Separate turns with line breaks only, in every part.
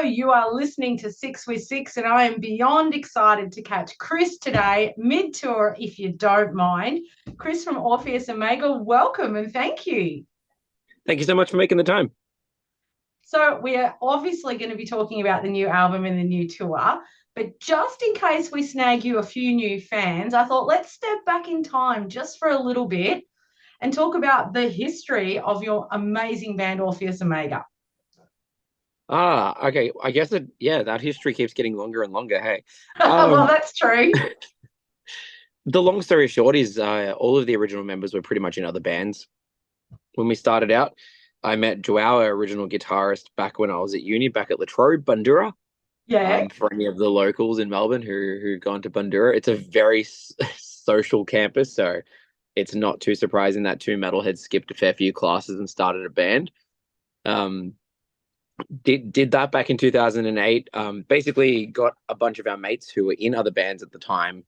You are listening to Sixx with Sixx, and I am beyond excited to catch Chris today, mid-tour, if you don't mind. Chris from Orpheus Omega, welcome and thank you.
Thank you so much for making the time.
So we are obviously going to be talking about the new album and the new tour, but just in case we snag you a few new fans, I thought let's step back in time just for a little bit and talk about the history of your amazing band, Orpheus Omega.
Okay. I guess that history keeps getting longer and longer. Hey,
Well,
um,
that's true.
the long story short is all of the original members were pretty much in other bands. When we started out, I met Joao, our original guitarist, back when I was at uni, back at Latrobe, Bundoora.
Yeah.
For any of the locals in Melbourne who gone to Bundoora, it's a very social campus, so it's not too surprising that two metalheads skipped a fair few classes and started a band. Um, did that back in 2008. Basically got a bunch of our mates who were in other bands at the time,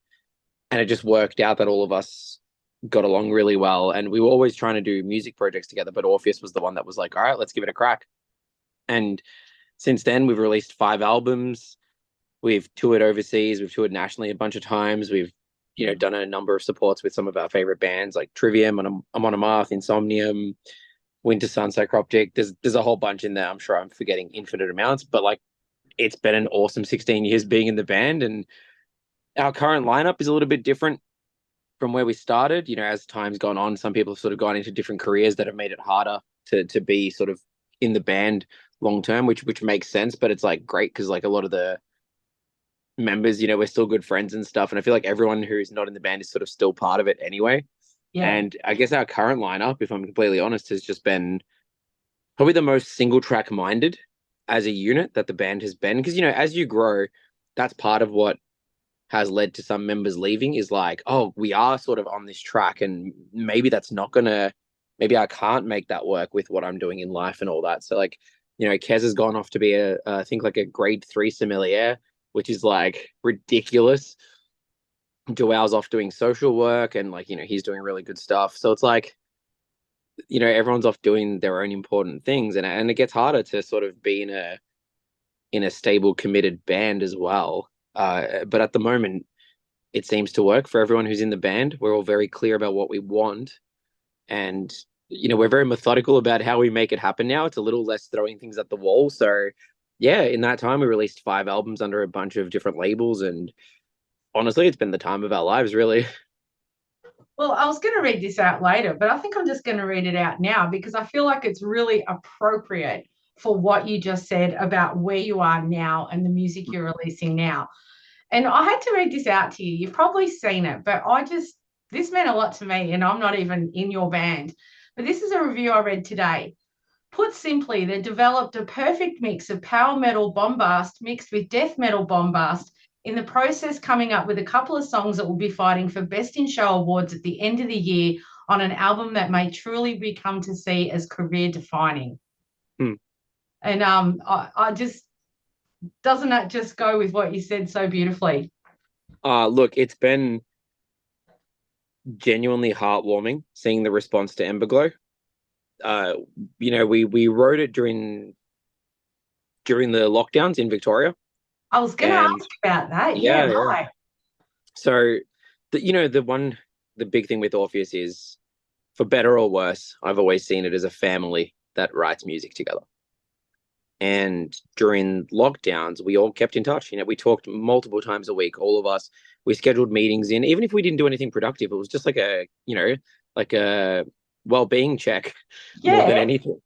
and it just worked out that all of us got along really well, and we were always trying to do music projects together, but Orpheus was the one that was like, all right, let's give it a crack. And since then we've released 5 albums, we've toured overseas, we've toured nationally a bunch of times, we've done a number of supports with some of our favorite bands like Trivium and Amon Amarth, Insomnium, Winter Sun, Psychroptic. There's a whole bunch in there. I'm sure I'm forgetting infinite amounts, but like it's been an awesome 16 years being in the band, and our current lineup is a little bit different from where we started. As time's gone on, some people have sort of gone into different careers that have made it harder to be sort of in the band long term, which makes sense. But it's like great because like a lot of the members, we're still good friends and stuff, and I feel like everyone who's not in the band is sort of still part of it anyway.
Yeah.
And I guess our current lineup, if I'm completely honest, has just been probably the most single track minded as a unit that the band has been. Because, as you grow, that's part of what has led to some members leaving is like, oh, we are sort of on this track, and maybe that's not gonna, maybe I can't make that work with what I'm doing in life and all that. So, like, Kez has gone off to be I think like a grade 3 sommelier, which is like ridiculous. Joel's off doing social work, and like, he's doing really good stuff. So it's like, everyone's off doing their own important things, and it gets harder to sort of be in a stable, committed band as well. But at the moment, it seems to work for everyone who's in the band. We're all very clear about what we want, and we're very methodical about how we make it happen now. It's a little less throwing things at the wall. So yeah, in that time, we released 5 albums under a bunch of different labels, and honestly, it's been the time of our lives, really.
Well, I was going to read this out later, but I think I'm just going to read it out now because I feel like it's really appropriate for what you just said about where you are now and the music you're releasing now. And I had to read this out to you. You've probably seen it, but this meant a lot to me, and I'm not even in your band. But this is a review I read today. Put simply, they developed a perfect mix of power metal bombast mixed with death metal bombast, in the process coming up with a couple of songs that will be fighting for Best in Show awards at the end of the year on an album that may truly be come to see as career defining.
Hmm.
And I just, doesn't that just go with what you said so beautifully?
Look, it's been genuinely heartwarming seeing the response to Emberglow. Uh, we wrote it during the lockdowns in Victoria,
I was going to
and
ask about that. Yeah,
yeah, yeah.
right.
So the big thing with Orpheus is, for better or worse, I've always seen it as a family that writes music together. And during lockdowns, we all kept in touch. We talked multiple times a week, all of us. We scheduled meetings in, even if we didn't do anything productive, it was just like like a well-being check more than
Yeah.
anything.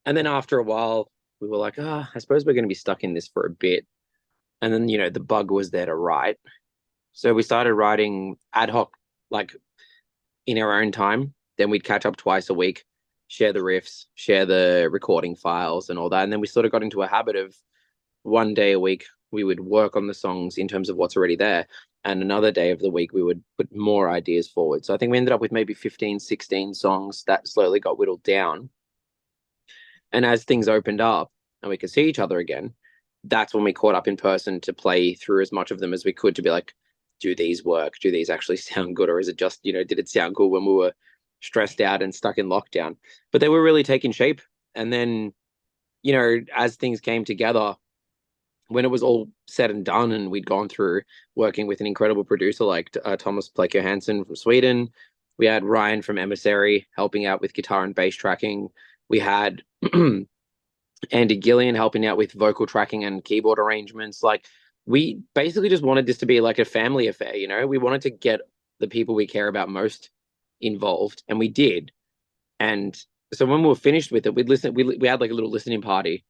And then after a while, we were like, I suppose we're going to be stuck in this for a bit. And then, the bug was there to write. So we started writing ad hoc, like in our own time. Then we'd catch up twice a week, share the riffs, share the recording files and all that. And then we sort of got into a habit of one day a week, we would work on the songs in terms of what's already there. And another day of the week, we would put more ideas forward. So I think we ended up with maybe 15, 16 songs that slowly got whittled down. And as things opened up and we could see each other again, that's when we caught up in person to play through as much of them as we could, to be like, do these work? Do these actually sound good? Or is it just, did it sound cool when we were stressed out and stuck in lockdown? But they were really taking shape. And then, as things came together, when it was all said and done, and we'd gone through working with an incredible producer like Thomas Plek Johansson from Sweden, we had Ryan from Emissary helping out with guitar and bass tracking. We had Andy Gillian helping out with vocal tracking and keyboard arrangements. Like, we basically just wanted this to be like a family affair, you know? We wanted to get the people we care about most involved, and we did. And so when we were finished with it, we had like a little listening party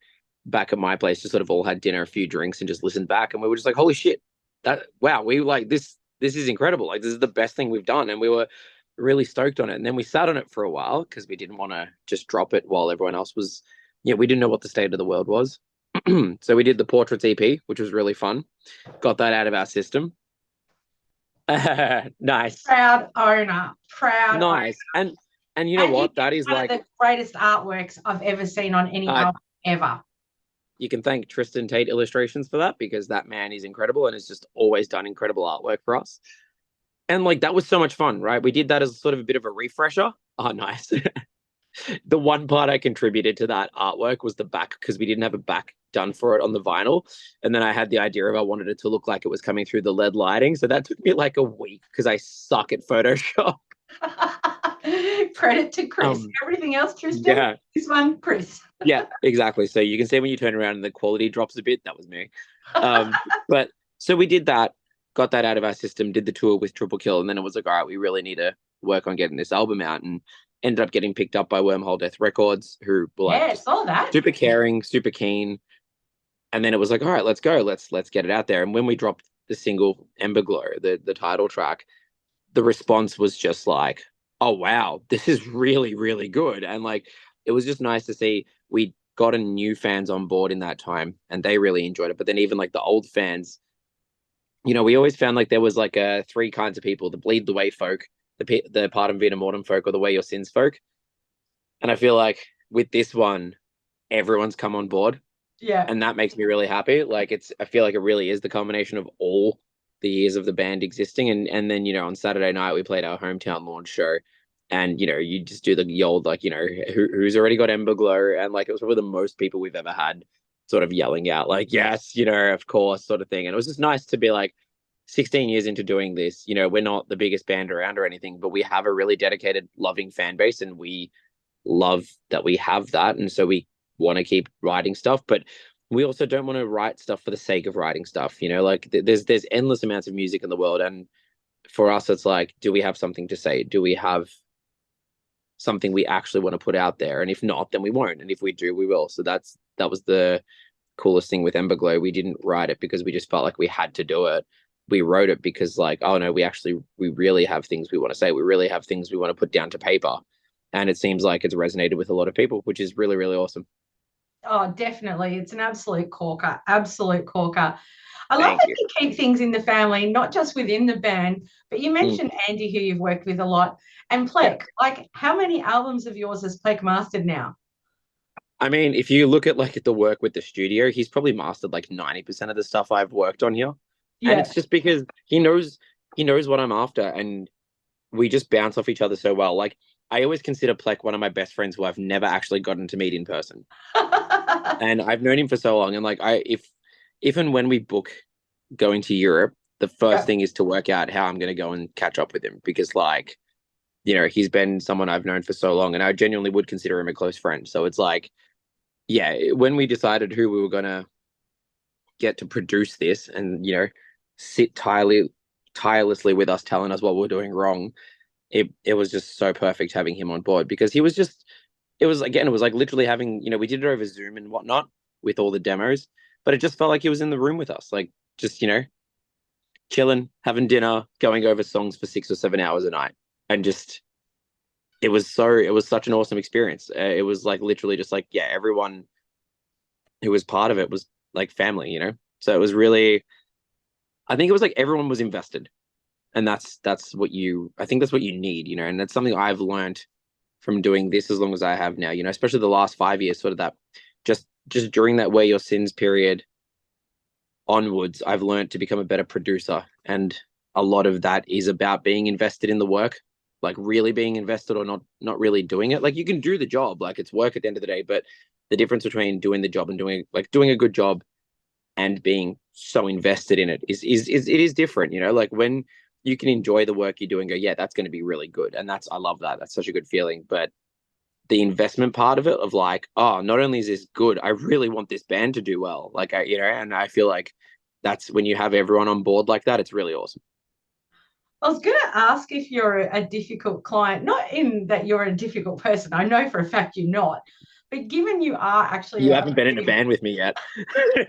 back at my place, just sort of all had dinner, a few drinks, and just listened back. And we were just like, holy shit, we like this is incredible. Like, this is the best thing we've done. And we were really stoked on it. And then we sat on it for a while because we didn't want to just drop it while everyone else was, we didn't know what the state of the world was. So we did the Portraits EP, which was really fun. Got that out of our system. Nice.
Proud owner.
Nice. And you know what? That is
one
like
of the greatest artworks I've ever seen on any album ever.
You can thank Tristan Tate Illustrations for that, because that man is incredible and has just always done incredible artwork for us. And like, that was so much fun, right? We did that as sort of a bit of a refresher. Oh, nice. The one part I contributed to that artwork was the back, because we didn't have a back done for it on the vinyl. And then I had the idea of I wanted it to look like it was coming through the LED lighting. So that took me like a week because I suck at Photoshop.
Credit to Chris. Everything else, Tristan.
Yeah.
This one, Chris.
Yeah, exactly. So you can see when you turn around and the quality drops a bit. That was me. But so we did that, got that out of our system, did the tour with Triple Kill, and then it was like, all right, we really need to work on getting this album out, and ended up getting picked up by Wormhole Death Records, who were like,
saw that.
super caring, super keen. And then it was like, all right, let's go, let's get it out there. And when we dropped the single Emberglow, the title track, the response was just like, oh wow, this is really, really good. And like, it was just nice to see we gotten new fans on board in that time, and they really enjoyed it. But then even like the old fans, we always found like there was like three kinds of people: the bleed the way folk, the pardon vita mortem folk, or the way your sins folk. And I feel like with this one, everyone's come on board.
Yeah.
And that makes me really happy. Like, I feel like it really is the combination of all the years of the band existing. And then, on Saturday night, we played our hometown launch show. And, you just do the old, like, who's already got Emberglow? And like, it was probably the most people we've ever had sort of yelling out, like, yes, of course, sort of thing. And it was just nice to be like, 16 years into doing this, we're not the biggest band around or anything, but we have a really dedicated, loving fan base, and we love that we have that. And so we want to keep writing stuff, but we also don't want to write stuff for the sake of writing stuff. Like, there's endless amounts of music in the world, and for us, it's like, do we have something to say? Do we have something we actually want to put out there? And if not, then we won't. And if we do, we will. So that was the coolest thing with Emberglow. We didn't write it because we just felt like we had to do it. We wrote it because, like, oh no, we really have things we want to say. We really have things we want to put down to paper. And it seems like it's resonated with a lot of people, which is really, really awesome.
Oh, definitely. It's an absolute corker. Absolute corker. I love that you keep things in the family, not just within the band, but you mentioned Andy, who you've worked with a lot, and Plek. Like, how many albums of yours has Plek mastered now?
I mean, if you look at like the work with the studio, he's probably mastered like 90% of the stuff I've worked on here. Yeah. And it's just because he knows what I'm after, and we just bounce off each other so well. Like, I always consider Plek one of my best friends who I've never actually gotten to meet in person. And I've known him for so long. And like, if and when we book going to Europe, the first thing is to work out how I'm going to go and catch up with him, because like, he's been someone I've known for so long, and I genuinely would consider him a close friend. So it's like, yeah, when we decided who we were going to get to produce this and, sit tirelessly with us, telling us what we're doing wrong, it was just so perfect having him on board, because it was like literally having, we did it over Zoom and whatnot with all the demos, but it just felt like he was in the room with us, like, just, chilling, having dinner, going over songs for 6 or 7 hours a night. And just, it was such an awesome experience. It was like literally just like, yeah, everyone who was part of it was like family, so it was really, I think it was like everyone was invested. And that's what I think that's what you need, and that's something I've learned from doing this as long as I have now, especially the last 5 years, sort of that just during that Where Your Sins period onwards, I've learned to become a better producer. And a lot of that is about being invested in the work, like really being invested, or not really doing it. Like, you can do the job, like it's work at the end of the day, but the difference between doing the job and doing a good job and being so invested in it is different, you know, like when you can enjoy the work you do and go, yeah, that's going to be really good. And I love that. That's such a good feeling. But the investment part of it, of like, oh, not only is this good, I really want this band to do well. Like, you know, and I feel like that's when you have everyone on board like that, it's really awesome.
I was going to ask if you're a difficult client, not in that you're a difficult person. I know for a fact you're not. But given you are actually
You haven't been in a band with me yet.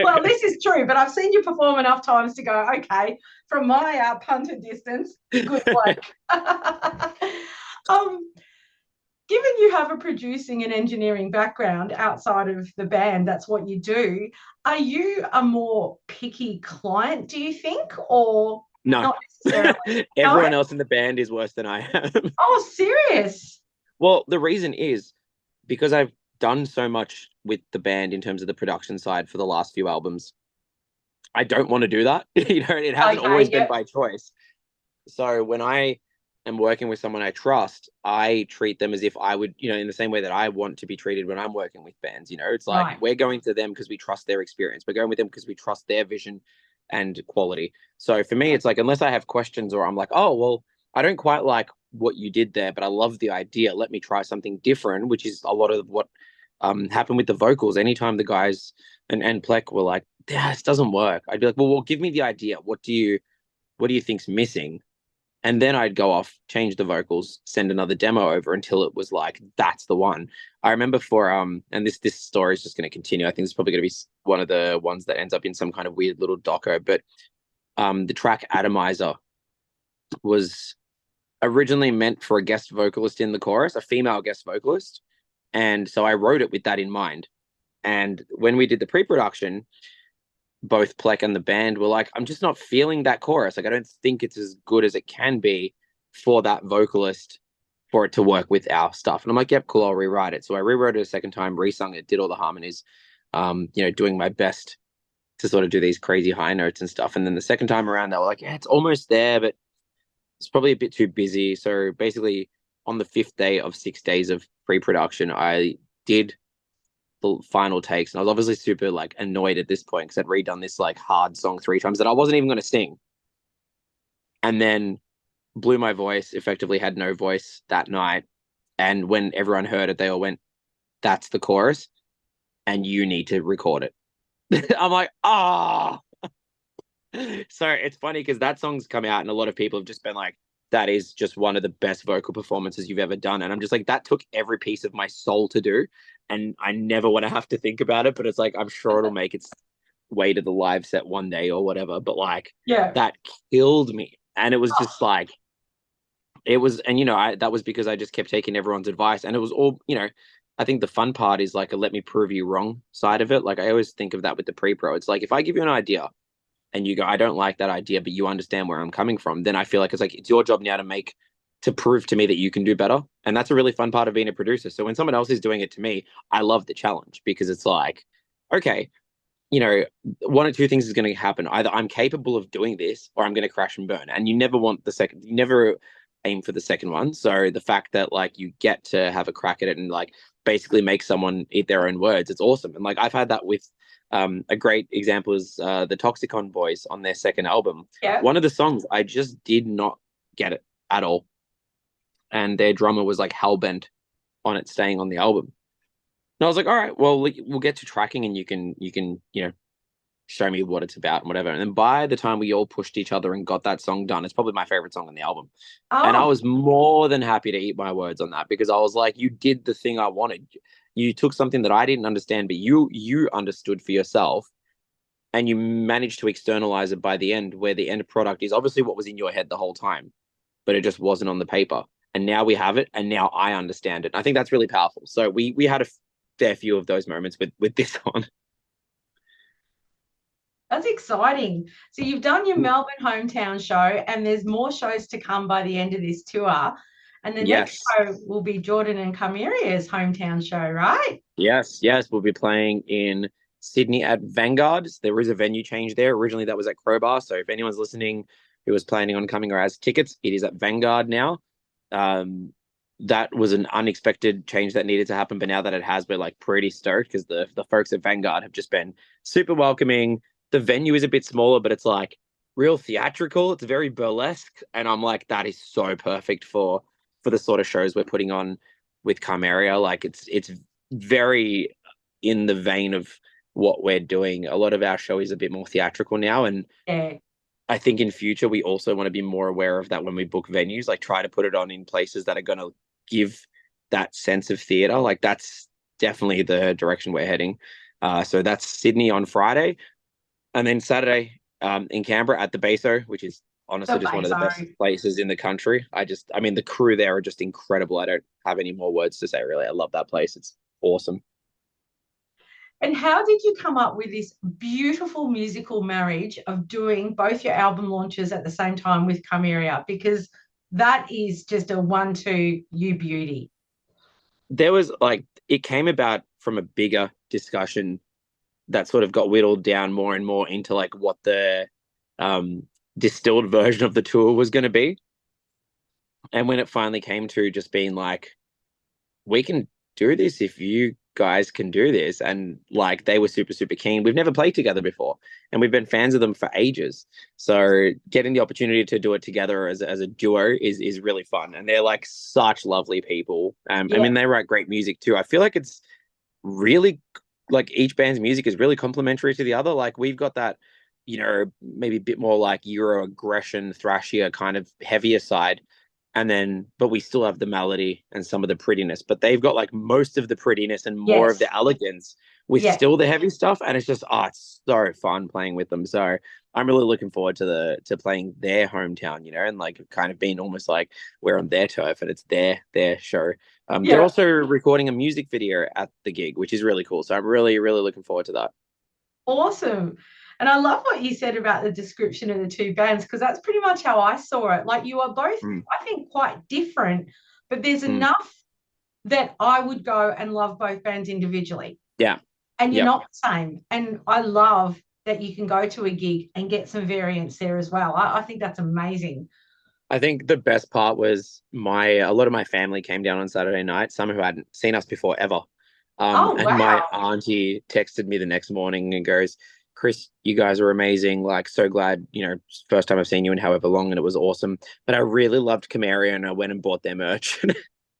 well, this is true, but I've seen you perform enough times to go, okay, from my punter distance, good work. um, Given you have a producing and engineering background outside of the band, that's what you do. Are you a more picky client, do you think, or
No.
not necessarily?
Everyone
No?
else in the band is worse than I am.
Oh, serious?
Well, the reason is because I've done so much with the band in terms of the production side for the last few albums. I don't want to do that. You know, it hasn't
Okay,
always been
yep.
by choice. So when I am working with someone I trust, I treat them as if I would, you know, in the same way that I want to be treated when I'm working with bands. You know, it's like
Right.
we're going to them because we trust their experience. We're going with them because we trust their vision and quality. So for me, it's like, unless I have questions or I'm like, oh, well, I don't quite like what you did there, but I love the idea. Let me try something different, which is a lot of what happened with the vocals. Anytime the guys and Plek were like, yeah, this doesn't work, I'd be like, well, give me the idea. What do you think's missing? And then I'd go off, change the vocals, send another demo over until it was like, that's the one. I remember for and this story is just going to continue. I think it's probably going to be one of the ones that ends up in some kind of weird little doco. But the track Atomizer was originally meant for a guest vocalist in the chorus, a female guest vocalist. And so I wrote it with that in mind. And when we did the pre-production, both Plek and the band were like, I'm just not feeling that chorus. Like, I don't think it's as good as it can be for that vocalist for it to work with our stuff. And I'm like, yep, cool, I'll rewrite it. So I rewrote it a second time, resung it, did all the harmonies, you know, doing my best to sort of do these crazy high notes and stuff. And then the second time around, they were like, yeah, it's almost there, but it's probably a bit too busy. So basically, on the fifth day of 6 days of pre-production, I did the final takes, and I was obviously super like annoyed at this point because I'd redone this like hard song 3 times that I wasn't even going to sing, and then blew my voice. Effectively, had no voice that night. And when everyone heard it, they all went, "That's the chorus, and you need to record it." I'm like, ah. So it's funny because that song's come out, and a lot of people have just been like, that is just one of the best vocal performances you've ever done. And I'm just like, that took every piece of my soul to do. And I never want to have to think about it, but it's like, I'm sure it'll make its way to the live set one day or whatever. But like,
Yeah.
that killed me. And it was just like, it was, and you know, that was because I just kept taking everyone's advice. And it was all, you know, I think the fun part is like a let me prove you wrong side of it. Like, I always think of that with the pre-pro. It's like, if I give you an idea and you go, I don't like that idea, but you understand where I'm coming from, then I feel like it's your job now to prove to me that you can do better. And that's a really fun part of being a producer. So when someone else is doing it to me, I love the challenge because it's like, okay, you know, one or two things is going to happen. Either I'm capable of doing this or I'm going to crash and burn. And you never want the second, you never aim for the second one. So the fact that like you get to have a crack at it and like basically make someone eat their own words, it's awesome. And like I've had that with a great example is the Toxicon Boys on their second album.
Yeah.
One of the songs I just did not get it at all, and their drummer was like hell bent on it staying on the album. And I was like, all right, well, we'll get to tracking, and you can show me what it's about and whatever. And then by the time we all pushed each other and got that song done, it's probably my favorite song on the album. And I
Oh,
was more than happy to eat my words on that because I was like, you did the thing I wanted. You took something that I didn't understand, but you understood for yourself, and you managed to externalize it by the end, where the end product is obviously what was in your head the whole time, but it just wasn't on the paper. And now we have it, and now I understand it. I think that's really powerful. So we had a fair few of those moments with this one.
that's exciting. So you've done your Melbourne hometown show, and there's more shows to come by the end of this tour. And the next
Yes.
show will be Jordan and Camiria's hometown show, right?
Yes. We'll be playing in Sydney at Vanguard. There is a venue change there. Originally, that was at Crowbar. So if anyone's listening who was planning on coming or has tickets, it is at Vanguard now. That was an unexpected change that needed to happen, but now that it has, we're like pretty stoked because the folks at Vanguard have just been super welcoming. the venue is a bit smaller, but it's like real theatrical. It's very burlesque, and I'm like, that is so perfect for the sort of shows we're putting on with Carmeria. Like it's very in the vein of what we're doing. A lot of our show is a bit more theatrical now, and
Yeah.
I think in future we also want to be more aware of that when we book venues, like try to put it on in places that are going to give that sense of theater. Like that's definitely the direction we're heading. So that's Sydney on Friday, and then Saturday in Canberra at the Baso, which is honestly
The
just one of
base,
the best places in the country. I mean, the crew there are just incredible. I don't have any more words to say, really. I love that place. It's awesome.
And how did you come up with this beautiful musical marriage of doing both your album launches at the same time with Chimeria? Because that is just a 1-2 you beauty.
There was like, it came about from a bigger discussion that sort of got whittled down more and more into like what the um, distilled version of the tour was going to be. And when it finally came to just being like, we can do this if you guys can do this. And like they were super, super keen. We've never played together before and we've been fans of them for ages. So getting the opportunity to do it together as a duo is really fun. And they're like such lovely people. I
Yeah.
mean, they write great music too. I feel like it's really like each band's music is really complementary to the other. Like we've got that, maybe a bit more like Euro aggression, thrashier kind of heavier side and then but we still have the melody and some of the prettiness, but they've got like most of the prettiness and more of
Yes.
the elegance with
Yeah.
still the heavy stuff, and it's just it's so fun playing with them. So I'm really looking forward to playing their hometown, and like kind of being almost like we're on their turf and it's their show. They're
Yeah.
also recording a music video at the gig, which is really cool, so I'm really really looking forward to that.
Awesome. And I love what you said about the description of the two bands because that's pretty much how I saw it. Like you are both,
Mm,
I think, quite different, but there's
mm.
enough that I would go and love both bands individually.
Yeah.
And you're
Yep.
not the same. And I love that you can go to a gig and get some variance there as well. I think that's amazing.
I think the best part was a lot of my family came down on Saturday night, some who hadn't seen us before ever.
Oh,
And my
wow.
auntie texted me the next morning and goes, Chris, you guys are amazing. Like, so glad, first time I've seen you in however long, and it was awesome. But I really loved Camaria and I went and bought their merch.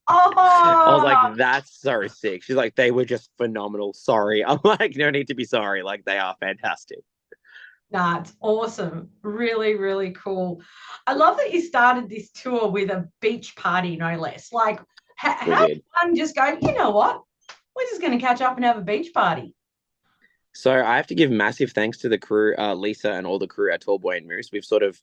I was like,
Oh,
that's so sick. She's like, they were just phenomenal. Sorry. I'm like, no need to be sorry. Like, they are fantastic.
nah, it's awesome. Really, really cool. I love that you started this tour with a beach party, no less. Like,
We
how
did.
fun just go, you know what? We're just going to catch up and have a beach party.
So I have to give massive thanks to the crew, Lisa and all the crew at Tall Boy and Moose. We've sort of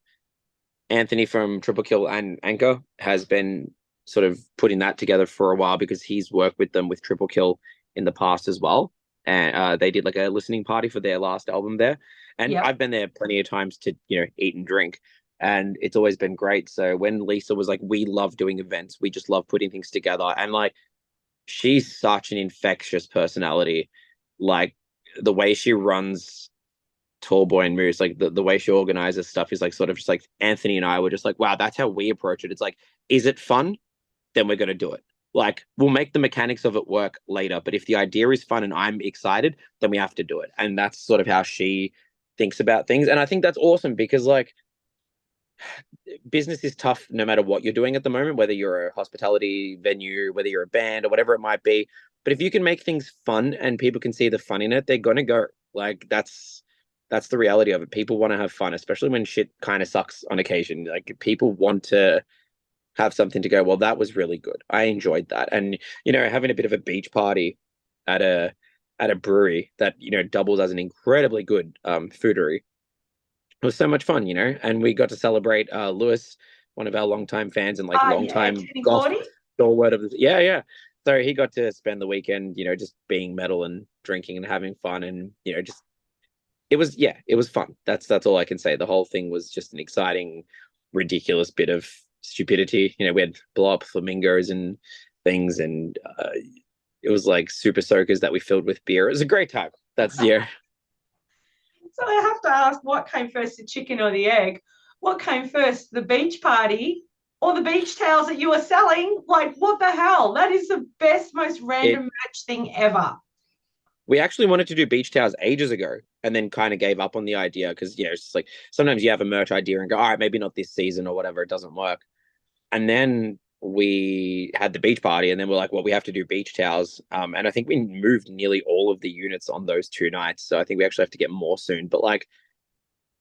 Anthony from Triple Kill and Anchor has been sort of putting that together for a while because he's worked with them with Triple Kill in the past as well. And they did like a listening party for their last album there. And
Yep.
I've been there plenty of times to, eat and drink. And it's always been great. So when Lisa was like, we love doing events, we just love putting things together. And like, she's such an infectious personality. Like, the way she runs Tall Boy and Moose, like the way she organizes stuff is like sort of just like Anthony and I were just like, wow, that's how we approach it. It's like, is it fun? Then we're gonna do it. Like we'll make the mechanics of it work later. But if the idea is fun and I'm excited, then we have to do it. And that's sort of how she thinks about things. And I think that's awesome because like business is tough no matter what you're doing at the moment, whether you're a hospitality venue, whether you're a band or whatever it might be. But if you can make things fun and people can see the fun in it, they're gonna go. Like that's the reality of it. People want to have fun, especially when shit kind of sucks on occasion. Like people want to have something to go, well, that was really good. I enjoyed that. And, having a bit of a beach party at a brewery that, doubles as an incredibly good foodery. It was so much fun, and we got to celebrate Lewis, one of our longtime fans and like
Yeah,
longtime golf
2040.
stalwart of the yeah. So he got to spend the weekend, just being metal and drinking and having fun and just it was fun. That's all I can say. The whole thing was just an exciting, ridiculous bit of stupidity. We had blow up flamingos and things, and it was like super soakers that we filled with beer. It was a great time. That's yeah.
So I have to ask, what came first, the chicken or the egg? What came first, the beach party or the beach towels that you were selling? Like, what the hell? That is the best, most random
It
match thing ever.
We actually wanted to do beach towels ages ago, and then kind of gave up on the idea because it's just like sometimes you have a merch idea and go, all right, maybe not this season or whatever, it doesn't work. And then we had the beach party, and then we're like, well, we have to do beach towels. And I think we moved nearly all of the units on those 2 nights, so I think we actually have to get more soon. But like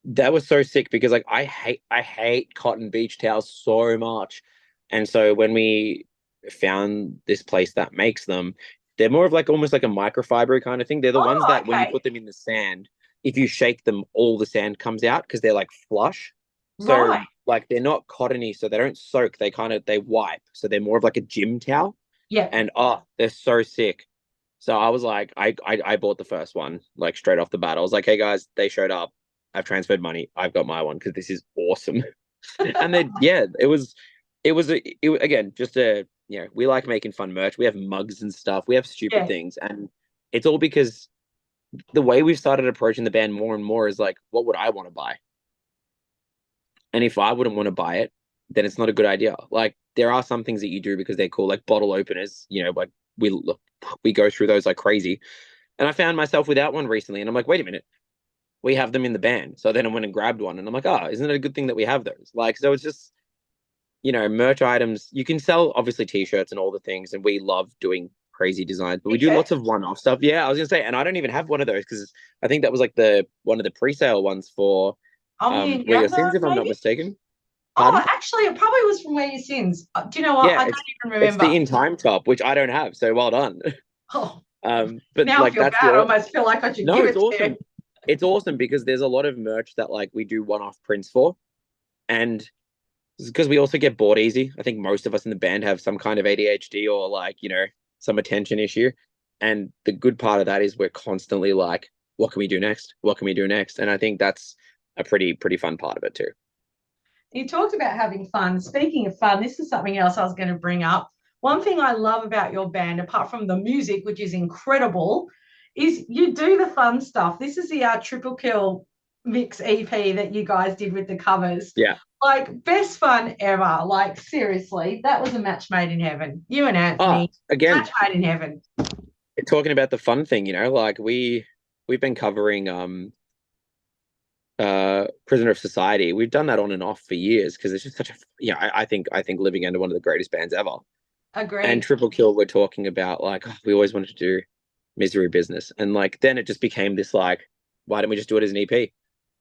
that was so sick because like I hate cotton beach towels so much. And so when we found this place that makes them, they're more of like almost like a microfiber kind of thing. They're the ones
Oh,
that when you
okay.
put them in the sand, if you shake them, all the sand comes out because they're like flush. So
Right.
like they're not cottony, so they don't soak. They wipe. So they're more of like a gym towel.
Yeah.
And oh, they're so sick. So I was like, I bought the first one like straight off the bat. I was like, hey guys, they showed up. I've transferred money. I've got my one because this is awesome. And then yeah, again just a we like making fun merch. We have mugs and stuff. We have stupid
Yeah.
things, and it's all because the way we've started approaching the band more and more is like, what would I want to buy? And if I wouldn't want to buy it, then it's not a good idea. Like there are some things that you do because they're cool, like bottle openers. Like we go through those like crazy. And I found myself without one recently, and I'm like, wait a minute, we have them in the band. So then I went and grabbed one, and I'm like, oh, isn't it a good thing that we have those? Like, so it's just merch items. You can sell obviously t-shirts and all the things, and we love doing crazy designs, but we do lots
T-shirt.
of one-off stuff. Yeah, I was gonna say, and I don't even have one of those because I think that was like the one of the pre-sale ones for
On the
Where Your
younger,
Sins, if I'm not
maybe?
mistaken.
Oh,
Pardon?
actually, it probably was from Where Your Sins. Do you know what?
Yeah,
I don't even
it's
remember.
the in time top, which I don't have, so well done.
Oh,
But
now I
like
feel
that's the
bad. I almost feel like I should
no,
give
it's
it to you.
awesome. It's awesome because there's a lot of merch that like we do one-off prints for, and because we also get bored easy. I think most of us in the band have some kind of ADHD or like, some attention issue. And the good part of that is we're constantly like, what can we do next? What can we do next? And I think that's a pretty fun part of it too.
You talked about having fun. Speaking of fun, this is something else I was going to bring up. One thing I love about your band, apart from the music, which is incredible, is you do the fun stuff. This is the Triple Kill mix EP that you guys did with the covers.
Yeah.
Like, best fun ever. Like, seriously, that was a match made in heaven. You and Anthony,
Again,
match made in heaven.
talking about the fun thing, like we've been covering Prisoner of Society. We've done that on and off for years because it's just such a I think Living End are one of the greatest bands ever. And
Agreed.
Triple Kill, we're talking about like, we always wanted to do Misery Business, and like then it just became this like, why don't we just do it as an EP?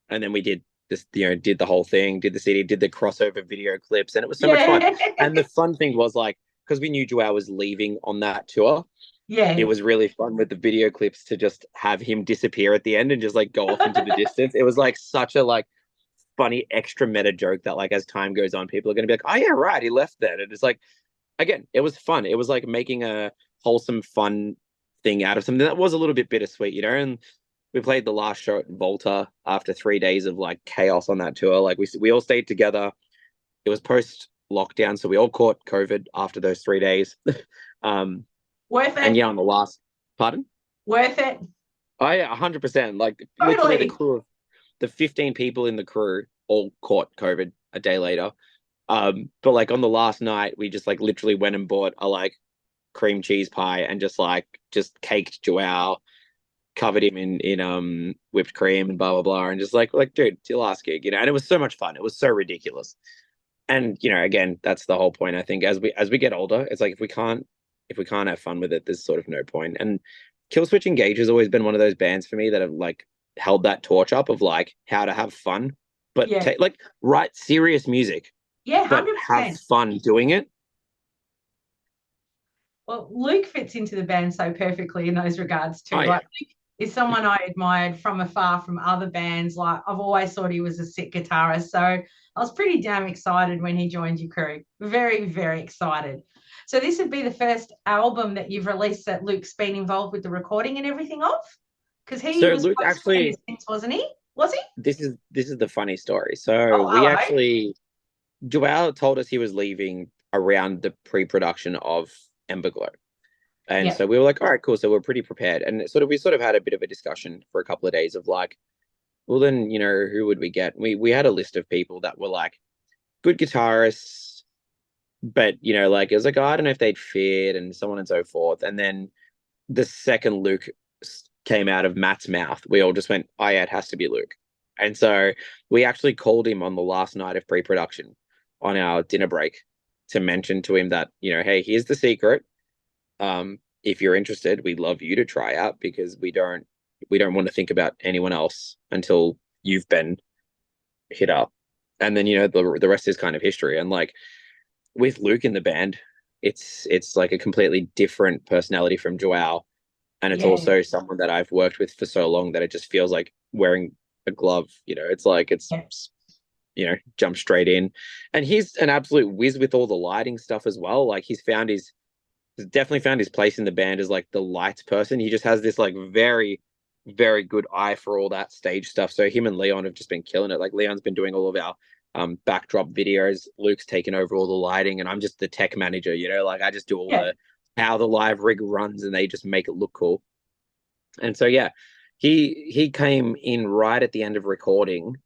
And then we did this, did the whole thing, did the CD, did the crossover video clips, and it was so much fun.
Yeah.
And the fun thing was like, because we knew Joao was leaving on that tour, it
Yeah.
was really fun with the video clips to just have him disappear at the end and just like go off into the distance. It was like such a like funny extra meta joke that like as time goes on, people are going to be like, oh yeah, right, he left then. And it's like, again, it was fun. It was like making a wholesome, fun thing out of something that was a little bit bittersweet, And we played the last show at Volta after 3 days of like chaos on that tour. Like we all stayed together. It was post lockdown, so we all caught COVID after those 3 days. um,
Worth
and
it.
yeah, on the last, pardon?
Worth it.
Oh yeah, 100%. Like literally the
Totally.
crew of the 15 people in the crew all caught COVID a day later. But like on the last night, we just like literally went and bought a like cream cheese pie and just caked Joao, covered him in whipped cream and blah blah blah, and just like dude, it's your last gig, And it was so much fun. It was so ridiculous. And again, that's the whole point. I think as we get older, it's like if we can't have fun with it, there's sort of no point. And Killswitch Engage has always been one of those bands for me that have like held that torch up of like how to have fun, but
Yeah.
like write serious music,
Yeah,
but have
100%.
fun doing it.
Well, Luke fits into the band so perfectly in those regards
Oh
too.
yeah.
Like, Luke is someone I admired from afar from other bands. Like, I've always thought he was a sick guitarist. So I was pretty damn excited when he joined your crew. Very, very excited. So this would be the first album that you've released that Luke's been involved with the recording and everything of? Because he
So
was
Luke
post
actually,
wasn't he? Was he?
this is the funny story. So
Oh,
we
hello.
actually, Joao told us he was leaving around the pre-production of Emberglow. And
Yeah.
so we were like, all right, cool. So we're pretty prepared. And we sort of had a bit of a discussion for a couple of days of like, well, then, who would we get? We had a list of people that were like good guitarists, but, like, it was like, oh, I don't know if they'd fit and so on and so forth. And then the second Luke came out of Matt's mouth, we all just went, "Oh yeah, it has to be Luke." And so we actually called him on the last night of pre-production on our dinner break to mention to him that, hey, here's the secret. If you're interested, we'd love you to try out because we don't want to think about anyone else until you've been hit up. And then, the rest is kind of history. And like with Luke in the band, it's like a completely different personality from Joao. And it's
Yeah.
also someone that I've worked with for so long that it just feels like wearing a glove. It's like
Yeah.
jump straight in. And he's an absolute whiz with all the lighting stuff as well. Like he's definitely found his place in the band as like the lights person. He just has this like very, very good eye for all that stage stuff. So him and Leon have just been killing it. Like Leon's been doing all of our backdrop videos. Luke's taken over all the lighting, and I'm just the tech manager. Like I just do all
Yeah.
the how the live rig runs, and they just make it look cool. And so yeah, he came in right at the end of recording,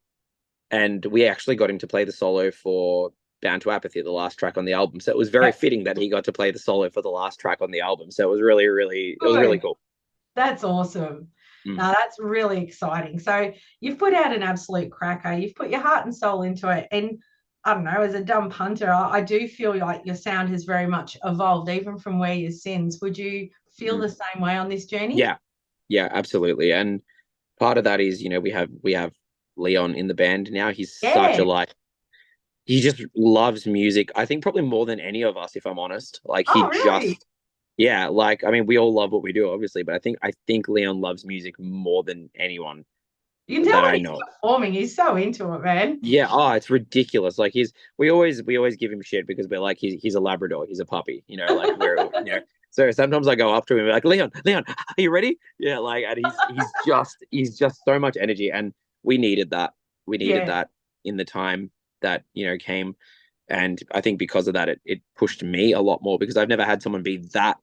and we actually got him to play the solo for Bound to Apathy, the last track on the album. So it was very
Yeah.
fitting that he got to play the solo for the last track on the album. So it was really, really, it was really
Good.
cool.
That's awesome.
Mm.
Now that's really exciting. So you've put out an absolute cracker. You've put your heart and soul into it. And I don't know, as a dumb punter, I do feel like your sound has very much evolved, even from where your sins. Would you feel
Mm.
the same way on this journey?
Yeah, yeah, absolutely. And part of that is, we have Leon in the band now. He's such
Yeah.
a like he just loves music. I think probably more than any of us, if I'm honest. Like he
Oh, really?
just yeah, like I mean, we all love what we do, obviously, but I think Leon loves music more than anyone
You can tell
that
when
I
he's
know.
performing. He's so into it, man.
Yeah, oh, it's ridiculous. Like we always give him shit because we're like he's a Labrador, he's a puppy, like so sometimes I go up to him and be like, Leon, are you ready? Yeah, like and he's just so much energy, and we needed that. We needed
Yeah.
that in the time that, came. And I think because of that, it pushed me a lot more because I've never had someone be that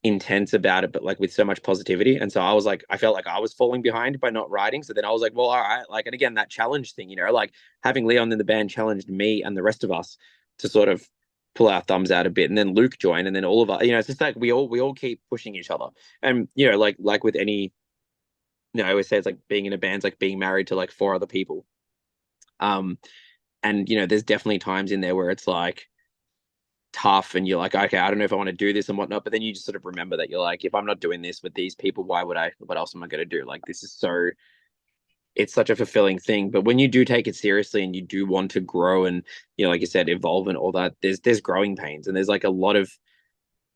intense about it, but like with so much positivity. And so I was like, I felt like I was falling behind by not writing. So then I was like, well, all right. Like, and again, that challenge thing, like having Leon in the band challenged me and the rest of us to sort of pull our thumbs out a bit. And then Luke joined, and then all of us, it's just like we all keep pushing each other. And like with any, I always say it's like being in a band's like being married to like four other people. And there's definitely times in there where it's like tough and you're like, okay, I don't know if I want to do this and whatnot, but then you just sort of remember that you're like, if I'm not doing this with these people, what else am I going to do? Like it's such a fulfilling thing. But when you do take it seriously and you do want to grow and, like you said, evolve and all that, there's growing pains, and there's like a lot of,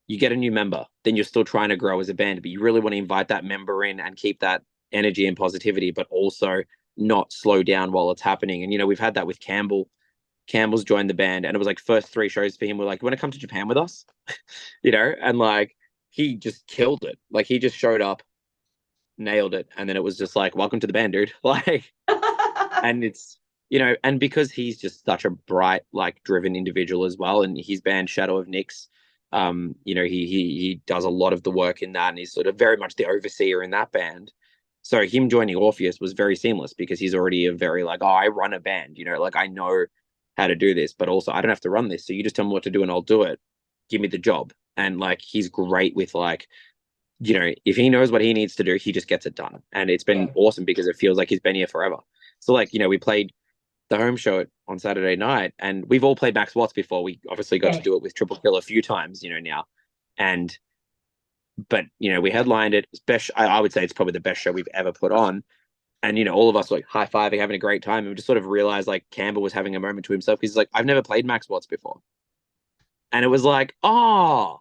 you get a new member, then you're still trying to grow as a band, but you really want to invite that member in and keep that energy and positivity, but also not slow down while it's happening. And we've had that with Campbell. Campbell's joined the band, and it was like first three shows for him were like, "You want to come to Japan with us?" And like he just killed it. Like he just showed up, nailed it, and then it was just like, "Welcome to the band, dude." Like, and it's and because he's just such a bright, like driven individual as well, and his band Shadow of Nyx, he does a lot of the work in that, and he's sort of very much the overseer in that band. So him joining Orpheus was very seamless because he's already a very like, oh, I run a band, like I know how to do this, but also I don't have to run this. So you just tell me what to do and I'll do it. Give me the job. And like he's great with like, if he knows what he needs to do, he just gets it done. And it's been
Yeah.
awesome because it feels like he's been here forever. So like, we played the home show on Saturday night, and we've all played Max Watts before. We obviously got to
Yeah.
do it with Triple Kill a few times, now. And but we headlined it. Best, I would say it's probably the best show we've ever put on. And all of us were like high fiving, having a great time. And we just sort of realized like Campbell was having a moment to himself. He's like, I've never played Max Watts before. And it was like, oh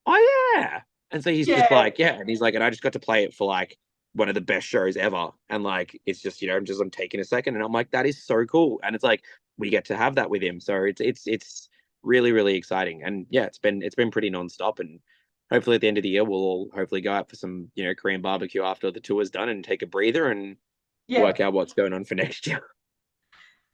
yeah. And so he's just
Yeah.
like, yeah. And he's like, and I just got to play it for like one of the best shows ever. And like it's just, I'm taking a second. And I'm like, that is so cool. And it's like we get to have that with him. So it's really, really exciting. And yeah, it's been pretty nonstop. And hopefully at the end of the year we'll all hopefully go out for some, Korean barbecue after the tour's done and take a breather and
Yeah.
work out what's going on for next year.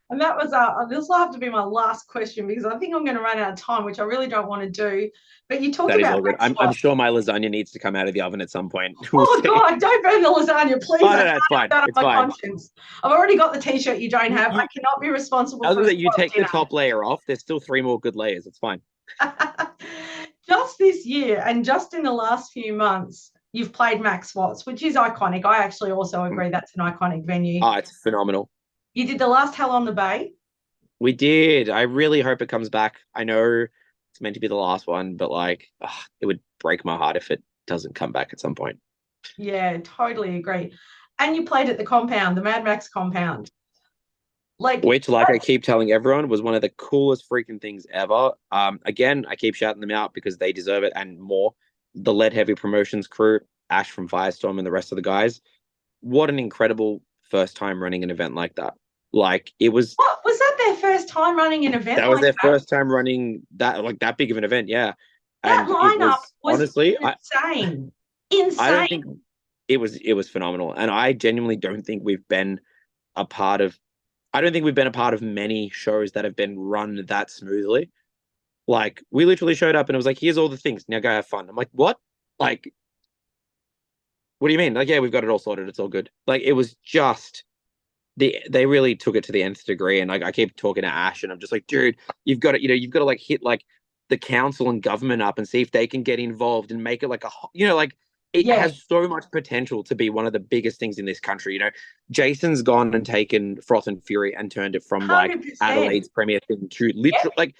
And that was this will have to be my last question because I think I'm going to run out of time, which I really don't want to do. But you talked
That is
about
all good.
Max
I'm
Watts.
sure my lasagna needs to come out of the oven at some point. We'll
Oh
see.
God, don't burn the lasagna, please.
Oh
I
no,
can't
no, it's
have
fine.
that on
It's
my
fine.
conscience. I've already got the t-shirt you don't
You,
have. I
you
cannot be responsible for
other
a
than you
squash
take the
dinner.
top layer off, there's still three more good layers. It's fine.
Just this year and just in the last few months, You've played Max Watts, which is iconic. I actually also agree that's an iconic venue.
Oh, it's phenomenal.
You did the last Hell on the Bay.
We did. I really hope it comes back. I know it's meant to be the last one, but like, it would break my heart if it doesn't come back at some point.
Yeah, totally agree. And you played at the compound, the Mad Max compound.
Which, like I keep telling everyone, was one of the coolest freaking things ever. Again, I keep shouting them out because they deserve it and more. The Lead Heavy Promotions crew, Ash from Firestorm, and the rest of the guys. What an incredible first time running an event like that. Like it was.
What was that their first time running an event?
That was their first time running that big of an event. Yeah,
that
and
lineup was
honestly
insane. Insane.
I don't think it was phenomenal, and I genuinely don't think we've been a part of. I don't think we've been a part of many shows that have been run that smoothly. Like we literally showed up and it was like, here's all the things. Now go have fun. I'm like, what? Like, what do you mean? Like, yeah, we've got it all sorted. It's all good. Like, it was just they really took it to the nth degree. And like, I keep talking to Ash, and I'm just like, dude, you've got to, you've got to like hit like the council and government up and see if they can get involved and make it like like it has so much potential to be one of the biggest things in this country. Jason's gone and taken Froth and Fury and turned it from 100%. Like Adelaide's premier thing to literally like.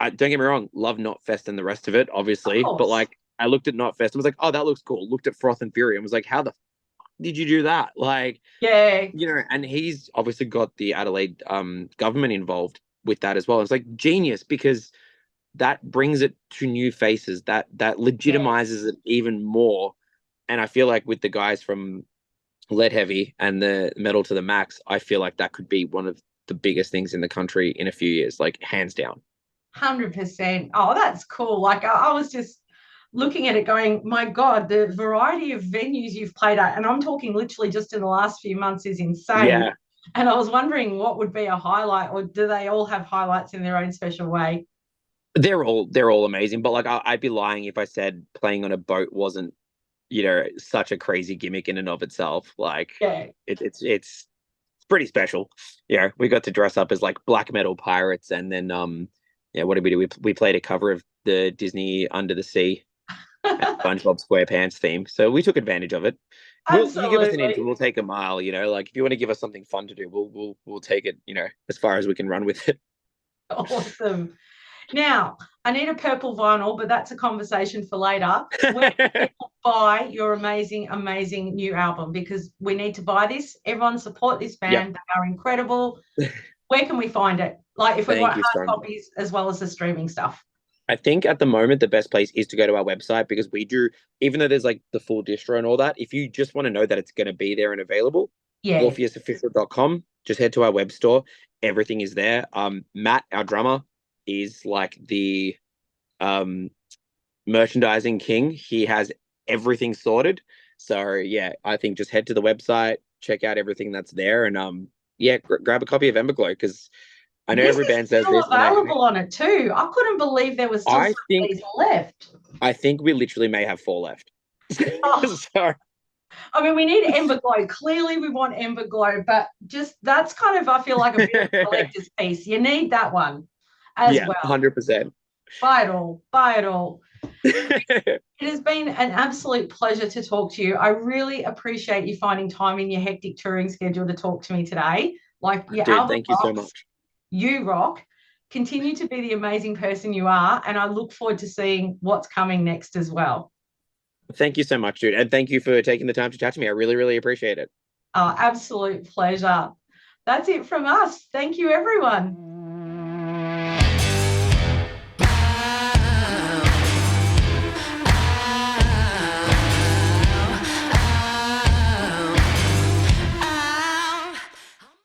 Don't get me wrong, love Knotfest and the rest of it, obviously. But like, I looked at Knotfest and was like, oh, that looks cool. Looked at Froth and Fury and was like, how the did you do that? Like, and he's obviously got the Adelaide government involved with that as well. It's like genius because that brings it to new faces. That legitimizes it even more. And I feel like with the guys from Lead Heavy and the Metal to the Max, I feel like that could be one of the biggest things in the country in a few years, like hands down.
100%. Oh, that's cool. Like I was just looking at it going, my God, the variety of venues you've played at, and I'm talking literally just in the last few months, is insane.
Yeah.
And I was wondering what would be a highlight, or do they all have highlights in their own special way?
They're all amazing, but like I'd be lying if I said playing on a boat wasn't, such a crazy gimmick in and of itself. Like it's pretty special. Yeah, we got to dress up as like black metal pirates, and then what did we do? We played a cover of the Disney Under the Sea SpongeBob SquarePants theme, so we took advantage of it. You give us an inch, we'll take a mile. Like if you want to give us something fun to do, we'll take it. As far as we can run with it.
Awesome. Now, I need a purple vinyl, but that's a conversation for later. Where can people buy your amazing, amazing new album? Because we need to buy this. Everyone support this band. Yep. They are incredible. Where can we find it? Like if we want hard copies as well as the streaming stuff.
I think at the moment, the best place is to go to our website because we do, even though there's like the full distro and all that, if you just want to know that it's going to be there and available, orpheusofficial.com, just head to our web store. Everything is there. Matt, our drummer, is like the merchandising king. He has everything sorted. So yeah, I think just head to the website, check out everything that's there, and grab a copy of Emberglow because I know every band says this.
Available on it too. I couldn't believe there was still some of these left.
I think we literally may have 4 left. Sorry.
I mean, we need Emberglow. Clearly, we want Emberglow, but just that's kind of, I feel like a bit of a collector's piece. You need that one as well.
100%.
Buy it all. Buy it all. It has been an absolute pleasure to talk to you. I really appreciate you finding time in your hectic touring schedule to talk to me today. Like,
thank you so much.
You rock. Continue to be the amazing person you are, and I look forward to seeing what's coming next as well.
Thank you so much, dude. And thank you for taking the time to chat to me. I really, really appreciate it.
Absolute pleasure. That's it from us. Thank you, everyone.